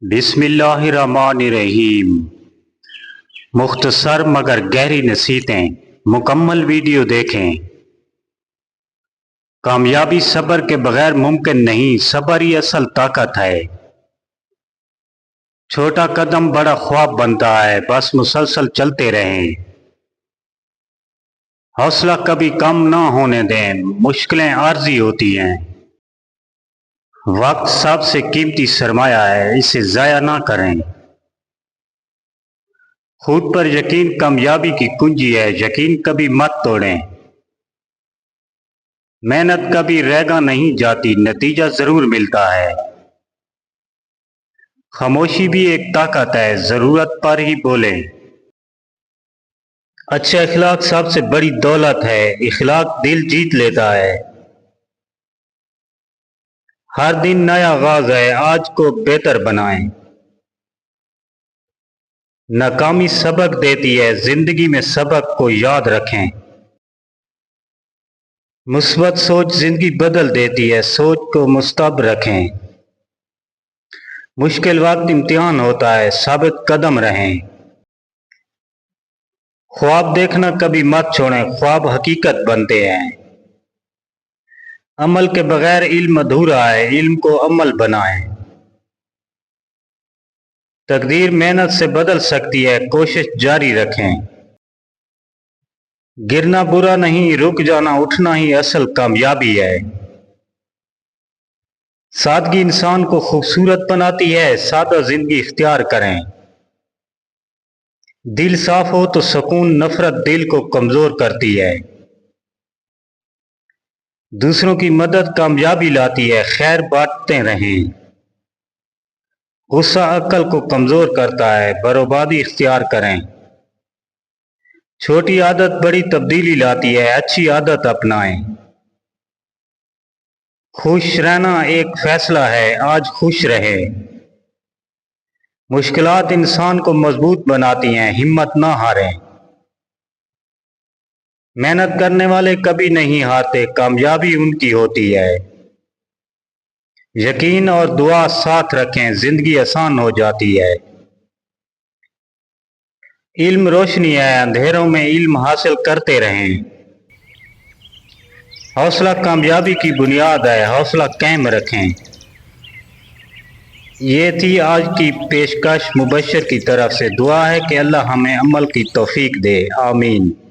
बिस्मिल्लाहिर्रहमानिर्रहीम। मुख्तसर मगर गहरी नसीहतें, मुकम्मल वीडियो देखें। कामयाबी सब्र के बगैर मुमकिन नहीं, सब्र ही असल ताकत है। छोटा कदम बड़ा ख्वाब बनता है, बस मुसलसल चलते रहें। हौसला कभी कम ना होने दें, मुश्किलें आर्जी होती हैं। वक्त सबसे कीमती सरमाया है, इसे ज़ाया ना करें। खुद पर यकीन कामयाबी की कुंजी है, यकीन कभी मत तोड़ें। मेहनत कभी रहेगा नहीं जाती, नतीजा जरूर मिलता है। खामोशी भी एक ताकत है, जरूरत पर ही बोलें। अच्छा इखलाक सबसे बड़ी दौलत है, इखलाक दिल जीत लेता है। हर दिन नया आगाज है, आज को बेहतर बनाएं। नाकामी सबक देती है, जिंदगी में सबक को याद रखें। मुस्बत सोच जिंदगी बदल देती है, सोच को मुस्तब रखें। मुश्किल वक्त इम्तिहान होता है, साबित कदम रहें। ख्वाब देखना कभी मत छोड़ें, ख्वाब हकीकत बनते हैं। अमल के बगैर इल्म अधूरा है, इल्म को अमल बनाएं। तकदीर मेहनत से बदल सकती है, कोशिश जारी रखें। गिरना बुरा नहीं, रुक जाना उठना ही असल कामयाबी है। सादगी इंसान को खूबसूरत बनाती है, सादा जिंदगी इख्तियार करें। दिल साफ हो तो सुकून, नफरत दिल को कमजोर करती है। दूसरों की मदद कामयाबी लाती है, खैर बांटते रहें। गुस्सा अक्ल को कमजोर करता है, बर्बादी इख्तियार करें। छोटी आदत बड़ी तब्दीली लाती है, अच्छी आदत अपनाएं। खुश रहना एक फैसला है, आज खुश रहे। मुश्किलात इंसान को मजबूत बनाती हैं, हिम्मत ना हारें। मेहनत करने वाले कभी नहीं हारते, कामयाबी उनकी होती है। यकीन और दुआ साथ रखें, जिंदगी आसान हो जाती है। इल्म रोशनी है, अंधेरों में इल्म हासिल करते रहें। हौसला कामयाबी की बुनियाद है, हौसला कायम रखें। ये थी आज की पेशकश मुबश्शिर की तरफ से। दुआ है कि अल्लाह हमें अमल की तौफीक दे, आमीन।